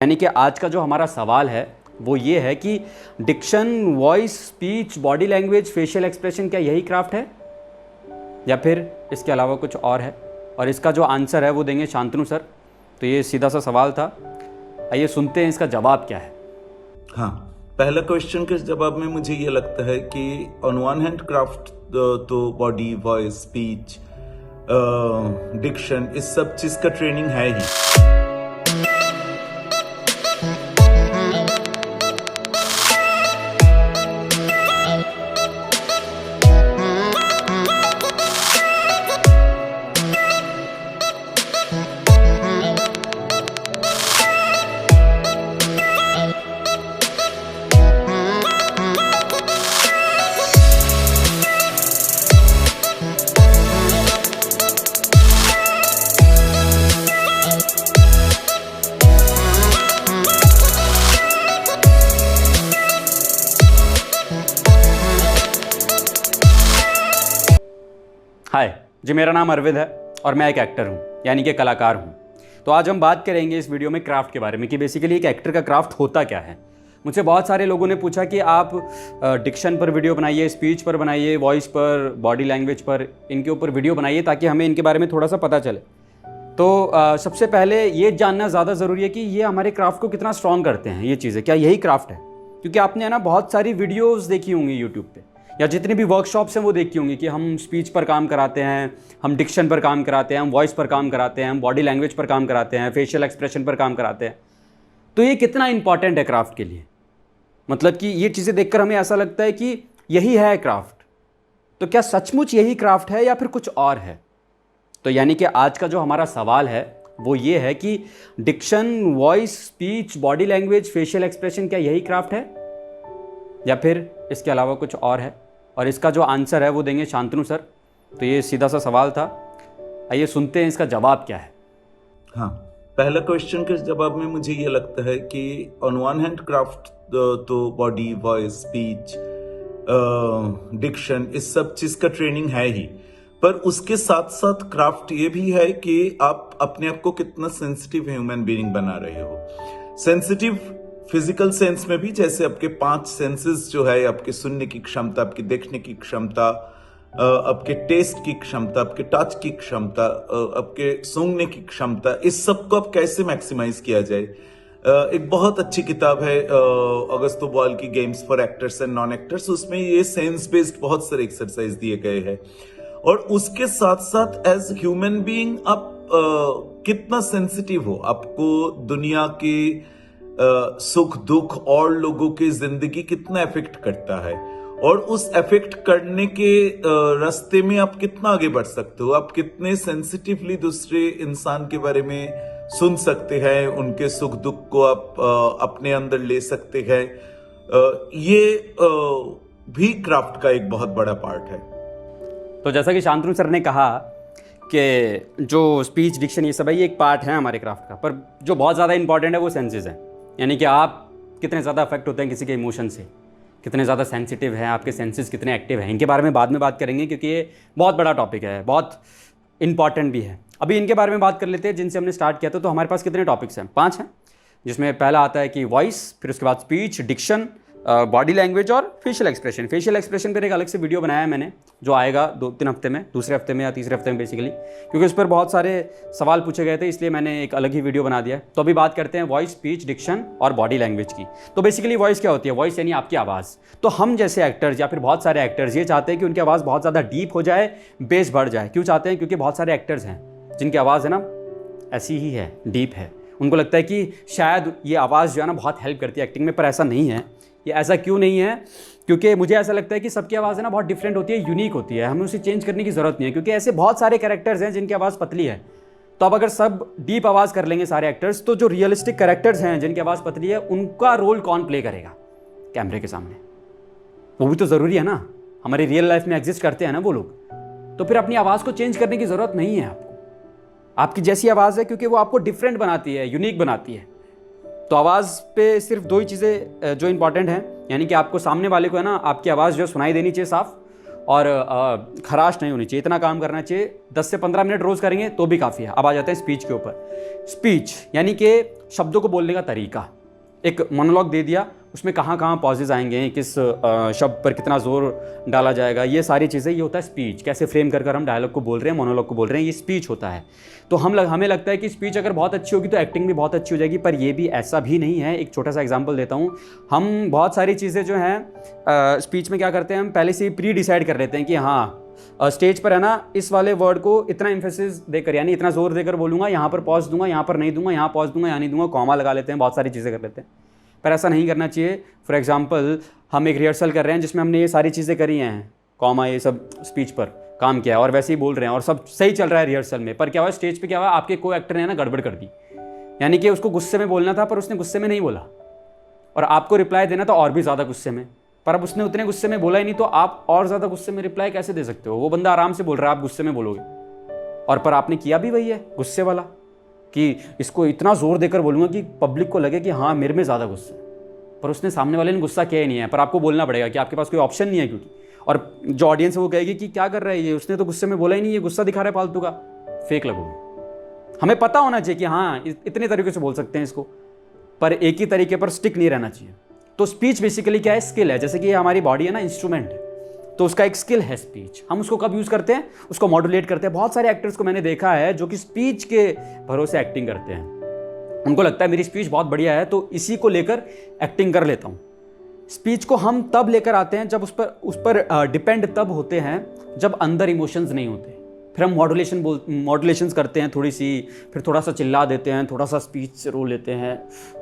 यानी कि आज का जो हमारा सवाल है वो ये है कि diction, voice, speech, body language, facial expression, क्या यही क्राफ्ट है या फिर इसके अलावा कुछ और है? और इसका जो आंसर है वो देंगे शांतनु सर। तो ये सीधा सा सवाल था, आइए सुनते हैं इसका जवाब क्या है। हाँ, पहला क्वेश्चन के जवाब में मुझे ये लगता है कि ऑन वन हैंड क्राफ्ट तो बॉडी, वॉइस, स्पीच, डिक्शन, इस सब चीज का ट्रेनिंग है ही। हाय जी, मेरा नाम अरविंद है और मैं एक एक्टर हूँ, यानी कि कलाकार हूँ। तो आज हम बात करेंगे इस वीडियो में क्राफ्ट के बारे में कि बेसिकली एक एक्टर का क्राफ्ट होता क्या है। मुझसे बहुत सारे लोगों ने पूछा कि आप डिक्शन पर वीडियो बनाइए, स्पीच पर बनाइए, वॉइस पर, बॉडी लैंग्वेज पर, इनके ऊपर वीडियो बनाइए ताकि हमें इनके बारे में थोड़ा सा पता चले। तो सबसे पहले ये जानना ज़्यादा ज़रूरी है कि ये हमारे क्राफ्ट को कितना स्ट्रॉन्ग करते हैं ये चीज़ें, क्या यही क्राफ्ट है? क्योंकि आपने है ना बहुत सारी वीडियोज़ देखी होंगी यूट्यूब पे, या जितनी भी वर्कशॉप्स हैं वो देखी होंगी कि हम स्पीच पर काम कराते हैं, हम डिक्शन पर काम कराते हैं, हम वॉइस पर काम कराते हैं, हम बॉडी लैंग्वेज पर काम कराते हैं, फेशियल एक्सप्रेशन पर काम कराते हैं। तो ये कितना इंपॉर्टेंट है क्राफ्ट के लिए? मतलब कि ये चीज़ें देखकर हमें ऐसा लगता है कि यही है क्राफ्ट। तो क्या सचमुच यही क्राफ्ट है या फिर कुछ और है? तो यानी कि आज का जो हमारा सवाल है वो ये है कि diction, voice, speech, body language, facial expression, क्या यही क्राफ्ट है या फिर इसके अलावा कुछ और है? और इसका जो आंसर है वो देंगे शांतनु सर। तो ये सीधा सा सवाल था, आइए सुनते हैं इसका जवाब क्या है। हाँ, पहला क्वेश्चन के जवाब में मुझे ये लगता है कि ऑन वन हैंड क्राफ्ट तो बॉडी, वॉइस, स्पीच, डिक्शन, इस सब चीज का ट्रेनिंग है ही। पर उसके साथ साथ क्राफ्ट ये भी है कि आप अपने आप को कितना सेंसिटिव ह्यूमन बीइंग बना रहे हो। सेंसिटिव फिजिकल सेंस में भी, जैसे आपके 5 सेंसेस जो है, आपके सुनने की क्षमता, आपकी देखने की क्षमता, आपके टेस्ट की क्षमता, आपके टच की क्षमता, आपके सूंघने की क्षमता, इस सब को आप कैसे मैक्सिमाइज किया जाए। एक बहुत अच्छी किताब है अगस्तो बॉल की games for actors and non actors, उसमें ये सेंस बेस्ड बहुत सारे एक्सरसाइज दिए गए हैं। और उसके साथ साथ एज ह्यूमन बीइंग आप कितना सेंसिटिव हो, आपको दुनिया के सुख दुख और लोगों की जिंदगी कितना इफेक्ट करता है, और उस इफेक्ट करने के रास्ते में आप कितना आगे बढ़ सकते हो, आप कितने सेंसिटिवली दूसरे इंसान के बारे में सुन सकते हैं, उनके सुख दुख को आप अपने अंदर ले सकते हैं। ये भी क्राफ्ट का एक बहुत बड़ा पार्ट है। तो जैसा कि शांतनु सर ने कहा कि जो स्पीच, डिक्शन, ये सब है, ये एक पार्ट है हमारे क्राफ्ट का, पर जो बहुत ज़्यादा इंपॉर्टेंट है वो सेंसेस है। यानी कि आप कितने ज़्यादा अफेक्ट होते हैं किसी के इमोशन से, कितने ज़्यादा सेंसिटिव हैं, आपके सेंसेस कितने एक्टिव हैं, इनके बारे में बाद में बात करेंगे क्योंकि ये बहुत बड़ा टॉपिक है, बहुत इंपॉर्टेंट भी है। अभी इनके बारे में बात कर लेते हैं जिनसे हमने स्टार्ट किया था। तो हमारे पास कितने टॉपिक्स हैं? 5 हैं, जिसमें पहला आता है कि वॉइस, फिर उसके बाद स्पीच, डिक्शन, बॉडी लैंग्वेज और फेशियल एक्सप्रेशन। फेशियल एक्सप्रेशन पर एक अलग से वीडियो बनाया है मैंने, जो आएगा 2-3 हफ्ते में, दूसरे हफ्ते में या तीसरे हफ्ते में बेसिकली, क्योंकि उस पर बहुत सारे सवाल पूछे गए थे, इसलिए मैंने एक अलग ही वीडियो बना दिया। तो अभी बात करते हैं वॉइस, स्पीच, डिक्शन और बॉडी लैंग्वेज की। तो बेसिकली वॉइस क्या होती है? वॉइस यानी आपकी आवाज़। तो हम जैसे एक्टर्स या फिर बहुत सारे एक्टर्स ये चाहते हैं कि उनकी आवाज़ बहुत ज़्यादा डीप हो जाए, बेस बढ़ जाए। क्यों चाहते हैं? क्योंकि बहुत सारे एक्टर्स हैं जिनकी आवाज़ है ना ऐसी ही है, डीप है। उनको लगता है कि शायद ये आवाज़ जो है ना बहुत हेल्प करती है एक्टिंग में, पर ऐसा नहीं है। ये ऐसा क्यों नहीं है? क्योंकि मुझे ऐसा लगता है कि सबकी आवाज़ है ना बहुत डिफरेंट होती है, यूनिक होती है, हमें उसे चेंज करने की ज़रूरत नहीं है। क्योंकि ऐसे बहुत सारे कैरेक्टर्स हैं जिनकी आवाज़ पतली है, तो अब अगर सब डीप आवाज़ कर लेंगे सारे एक्टर्स, तो जो रियलिस्टिक कैरेक्टर्स हैं जिनकी आवाज़ पतली है, उनका रोल कौन प्ले करेगा कैमरे के सामने? वो भी तो ज़रूरी है ना, हमारी रियल लाइफ में एग्जिस्ट करते हैं ना वो लोग। तो फिर अपनी आवाज़ को चेंज करने की ज़रूरत नहीं है आपको। आपकी जैसी आवाज़ है, क्योंकि वो आपको डिफरेंट बनाती है, यूनिक बनाती है। तो आवाज़ पे सिर्फ 2 ही चीज़ें जो इंपॉर्टेंट हैं, यानी कि आपको सामने वाले को है ना आपकी आवाज़ जो सुनाई देनी चाहिए साफ, और खराश नहीं होनी चाहिए, इतना काम करना चाहिए। 10 से 15 मिनट रोज़ करेंगे तो भी काफ़ी है। अब आ जाते हैं स्पीच के ऊपर। स्पीच यानी कि शब्दों को बोलने का तरीका। एक मोनोलॉग दे दिया, उसमें कहाँ कहाँ पॉजेज आएंगे, किस शब्द पर कितना जोर डाला जाएगा, ये सारी चीज़ें, ये होता है स्पीच। कैसे फ्रेम कर हम डायलॉग को बोल रहे हैं, मोनोलॉग को बोल रहे हैं, ये स्पीच होता है। तो हमें लगता है कि स्पीच अगर बहुत अच्छी होगी तो एक्टिंग भी बहुत अच्छी हो जाएगी, पर ये भी ऐसा भी नहीं है। एक छोटा सा एग्जांपल देता हूँ। हम बहुत सारी चीज़ें जो हैं स्पीच में क्या करते हैं, हम पहले से ही प्री डिसाइड कर लेते हैं कि हाँ स्टेज पर है ना, इस वाले वर्ड को इतना एम्फेसिस देकर, यानी इतना जोर देकर बोलूँगा, यहाँ पर पॉज दूंगा, यहाँ पर नहीं दूंगा, यहाँ पॉज दूंगा, यहाँ नहीं दूंगा, कॉमा लगा लेते हैं, बहुत सारी चीज़ें कर लेते हैं। पर ऐसा नहीं करना चाहिए। फॉर एग्जांपल हम एक रिहर्सल कर रहे हैं जिसमें हमने ये सारी चीज़ें करी हैं, कॉमा ये सब स्पीच पर काम किया है और वैसे ही बोल रहे हैं और सब सही चल रहा है रिहर्सल में, पर क्या हुआ स्टेज पे, क्या हुआ आपके को एक्टर ने ना गड़बड़ कर दी। यानी कि उसको गुस्से में बोलना था पर उसने गुस्से में नहीं बोला, और आपको रिप्लाई देना था और भी ज़्यादा गुस्से में, पर अब उसने उतने गुस्से में बोला ही नहीं, तो आप और ज़्यादा गुस्से में रिप्लाई कैसे दे सकते हो? वो बंदा आराम से बोल रहा है, आप गुस्से में बोलोगे, और पर आपने किया भी वही है गुस्से वाला, कि इसको इतना ज़ोर देकर बोलूँगा कि पब्लिक को लगे कि हाँ मेरे में ज़्यादा गुस्सा है, पर उसने सामने वाले ने गुस्सा किया ही नहीं है। पर आपको बोलना पड़ेगा कि आपके पास कोई ऑप्शन नहीं है, क्योंकि और जो ऑडियंस है वो कहेगी कि क्या कर रहा है ये, उसने तो गुस्से में बोला ही नहीं, ये गुस्सा दिखा रहा है फालतू का, फेक लगोगे। हमें पता होना चाहिए कि हाँ इतने तरीके से बोल सकते हैं इसको, पर एक ही तरीके पर स्टिक नहीं रहना चाहिए। तो स्पीच बेसिकली क्या है, स्किल है। जैसे कि हमारी बॉडी है ना, इंस्ट्रूमेंट है, तो उसका एक स्किल है स्पीच। हम उसको कब यूज़ करते हैं, उसको मॉड्यूलेट करते हैं। बहुत सारे एक्टर्स को मैंने देखा है जो कि स्पीच के भरोसे एक्टिंग करते हैं। उनको लगता है मेरी स्पीच बहुत बढ़िया है तो इसी को लेकर एक्टिंग कर लेता हूँ। स्पीच को हम तब लेकर आते हैं जब उस पर डिपेंड तब होते हैं जब अंदर इमोशंस नहीं होते। फिर हम मॉड्यूलेशंस करते हैं थोड़ी सी, फिर थोड़ा सा चिल्ला देते हैं, थोड़ा सा स्पीच से रो लेते हैं,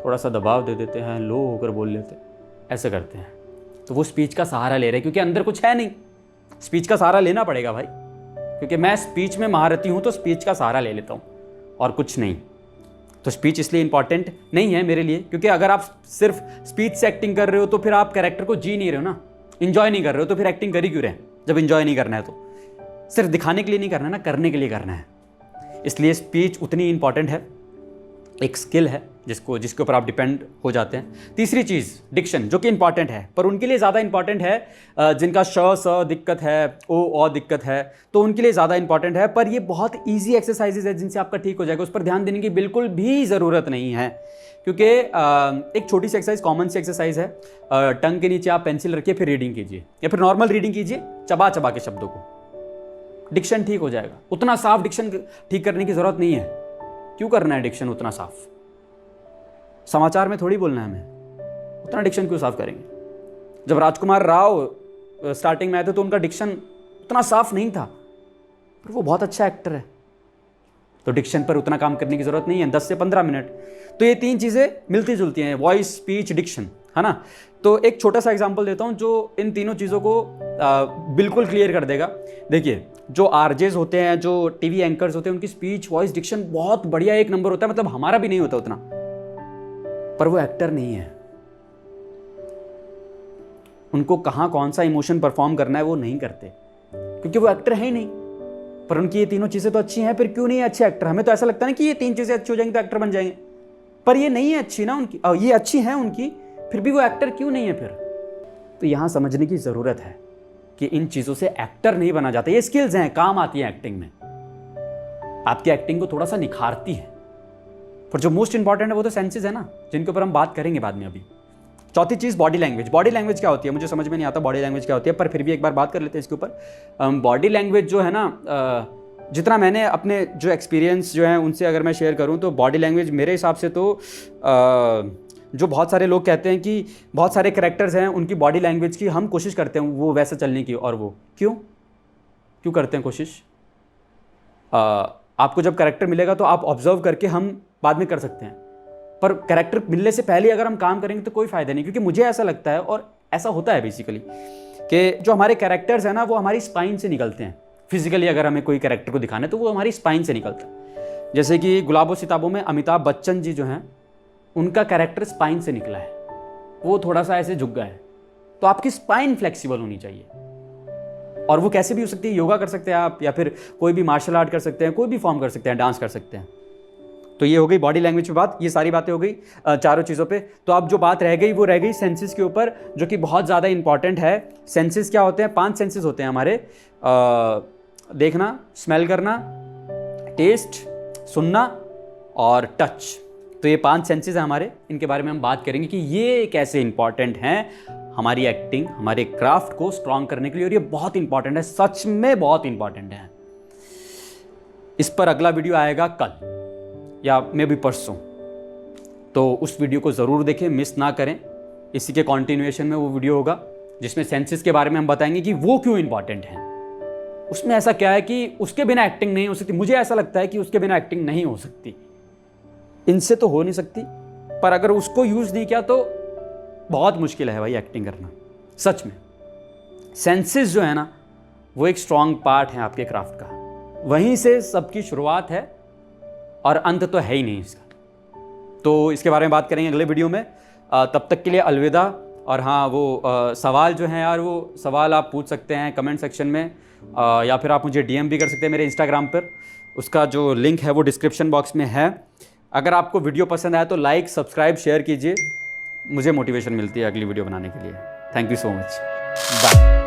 थोड़ा सा दबाव दे देते हैं, लो होकर बोल लेते हैं, ऐसे करते हैं। तो वो स्पीच का सहारा ले रहे हैं क्योंकि अंदर कुछ है नहीं। स्पीच का सहारा लेना पड़ेगा भाई, क्योंकि मैं स्पीच में महारथी हूँ तो स्पीच का सहारा ले लेता हूँ और कुछ नहीं। तो स्पीच इसलिए इंपॉर्टेंट नहीं है मेरे लिए, क्योंकि अगर आप सिर्फ स्पीच से एक्टिंग कर रहे हो तो फिर आप कैरेक्टर को जी नहीं रहे हो ना, इंजॉय नहीं कर रहे हो, तो फिर एक्टिंग कर ही क्यों रहे हैं जब इंजॉय नहीं करना है? तो सिर्फ दिखाने के लिए नहीं करना है ना, करने के लिए करना है। इसलिए स्पीच उतनी इंपॉर्टेंट है, एक स्किल है जिसके ऊपर आप डिपेंड हो जाते हैं। तीसरी चीज़ डिक्शन, जो कि इंपॉर्टेंट है, पर उनके लिए ज़्यादा इंपॉर्टेंट है जिनका श दिक्कत है, ओ दिक्कत है, तो उनके लिए ज़्यादा इंपॉर्टेंट है। पर ये बहुत ईजी एक्सरसाइजेज है जिनसे आपका ठीक हो जाएगा, उस पर ध्यान देने की बिल्कुल भी ज़रूरत नहीं है। क्योंकि एक छोटी सी एक्सरसाइज, कॉमन सी एक्सरसाइज है, टंग के नीचे आप पेंसिल रखिए, फिर रीडिंग कीजिए या फिर नॉर्मल रीडिंग कीजिए, चबा चबा के शब्दों को, डिक्शन ठीक हो जाएगा। उतना साफ डिक्शन ठीक करने की ज़रूरत नहीं है। क्यों करना है डिक्शन उतना साफ? समाचार में थोड़ी बोलना है हमें, उतना डिक्शन क्यों साफ करेंगे? जब राजकुमार राव स्टार्टिंग में आए थे तो उनका डिक्शन उतना साफ नहीं था, पर वो बहुत अच्छा एक्टर है। तो डिक्शन पर उतना काम करने की जरूरत नहीं है, 10 से 15 मिनट। तो ये तीन चीज़ें मिलती जुलती हैं, वॉइस, स्पीच, डिक्शन, है ना। तो एक छोटा सा एग्जांपल देता हूँ जो इन तीनों चीज़ों को बिल्कुल क्लियर कर देगा। देखिए, जो आरजेज होते हैं, जो टीवी एंकर्स होते हैं, उनकी स्पीच, वॉइस, डिक्शन बहुत बढ़िया, एक नंबर होता है, मतलब हमारा भी नहीं होता उतना, पर वो एक्टर नहीं है। उनको कहाँ कौन सा इमोशन परफॉर्म करना है वो नहीं करते, क्योंकि वो एक्टर है ही नहीं। पर उनकी ये तीनों चीज़ें तो अच्छी हैं, फिर क्यों नहीं है अच्छे एक्टर? हमें तो ऐसा लगता है ना कि ये तीन चीज़ें अच्छी हो जाएंगी तो एक्टर बन जाएंगे, पर ये नहीं है अच्छी ना उनकी, ये अच्छी हैं उनकी, फिर भी वो एक्टर क्यों नहीं है फिर? तो यहाँ समझने की ज़रूरत है कि इन चीज़ों से एक्टर नहीं बना जाता। ये स्किल्स हैं, काम आती हैं एक्टिंग में, आपकी एक्टिंग को थोड़ा सा निखारती है। पर जो मोस्ट इंपॉर्टेंट है वो तो सेंसेस है ना, जिनके ऊपर हम बात करेंगे बाद में। अभी चौथी चीज़, बॉडी लैंग्वेज। बॉडी लैंग्वेज क्या होती है? मुझे समझ में नहीं आता बॉडी लैंग्वेज क्या होती है, पर फिर भी एक बार बात कर लेते हैं इसके ऊपर। बॉडी लैंग्वेज जो है ना, जितना मैंने अपने जो एक्सपीरियंस जो हैं उनसे अगर मैं शेयर करूं तो बॉडी लैंग्वेज मेरे हिसाब से तो जो बहुत सारे लोग कहते हैं कि बहुत सारे कैरेक्टर्स हैं उनकी बॉडी लैंग्वेज की हम कोशिश करते हैं वो वैसे चलने की, और वो क्यों करते हैं कोशिश? आपको जब कैरेक्टर मिलेगा तो आप ऑब्जर्व करके हम बाद में कर सकते हैं, पर कैरेक्टर मिलने से पहले अगर हम काम करेंगे तो कोई फ़ायदा नहीं। क्योंकि मुझे ऐसा लगता है, और ऐसा होता है बेसिकली, कि जो हमारे कैरेक्टर्स हैं ना वो हमारी स्पाइन से निकलते हैं। फिजिकली अगर हमें कोई कैरेक्टर को दिखाना है तो वो हमारी स्पाइन से निकलता है। जैसे कि गुलाबो सिताबों में अमिताभ बच्चन जी जो हैं, उनका कैरेक्टर स्पाइन से निकला है, वो थोड़ा सा ऐसे झुक गया है। तो आपकी स्पाइन फ्लेक्सिबल होनी चाहिए, और वो कैसे भी हो सकती है, योगा कर सकते हैं आप, या फिर कोई भी मार्शल आर्ट कर सकते हैं, कोई भी फॉर्म कर सकते हैं, डांस कर सकते हैं। तो ये हो गई बॉडी लैंग्वेज पे बात, ये सारी बातें हो गई चारों चीज़ों पे। तो अब जो बात रह गई वो रह गई सेंसेस के ऊपर, जो कि बहुत ज़्यादा इंपॉर्टेंट है। सेंसेस क्या होते हैं? 5 सेंसेस होते हैं हमारे, देखना, स्मेल करना, टेस्ट, सुनना और टच। तो ये 5 सेंसेस हैं हमारे, इनके बारे में हम बात करेंगे कि ये कैसे इंपॉर्टेंट हैं हमारी एक्टिंग, हमारे क्राफ्ट को स्ट्रॉन्ग करने के लिए। और ये बहुत इंपॉर्टेंट है, सच में बहुत इंपॉर्टेंट है। इस पर अगला वीडियो आएगा कल या मे भी परसों, तो उस वीडियो को ज़रूर देखें, मिस ना करें। इसी के कॉन्टिन्यूएशन में वो वीडियो होगा जिसमें सेंसेस के बारे में हम बताएंगे कि वो क्यों इंपॉर्टेंट हैं। उसमें ऐसा क्या है कि उसके बिना एक्टिंग नहीं हो सकती। मुझे ऐसा लगता है कि उसके बिना एक्टिंग नहीं हो सकती, इनसे तो हो नहीं सकती, पर अगर उसको यूज़ नहीं किया तो बहुत मुश्किल है भाई एक्टिंग करना। सच में सेंसेस जो है ना, वो एक स्ट्रॉन्ग पार्ट है आपके क्राफ्ट का। वहीं से सबकी शुरुआत है और अंत तो है ही नहीं इसका। तो इसके बारे में बात करेंगे अगले वीडियो में। तब तक के लिए अलविदा। और हाँ, वो सवाल जो हैं यार, वो सवाल आप पूछ सकते हैं कमेंट सेक्शन में, या फिर आप मुझे DM भी कर सकते हैं मेरे इंस्टाग्राम पर। उसका जो लिंक है वो डिस्क्रिप्शन बॉक्स में है। अगर आपको वीडियो पसंद आया तो लाइक, सब्सक्राइब, शेयर कीजिए, मुझे मोटिवेशन मिलती है अगली वीडियो बनाने के लिए। Thank you so much, bye.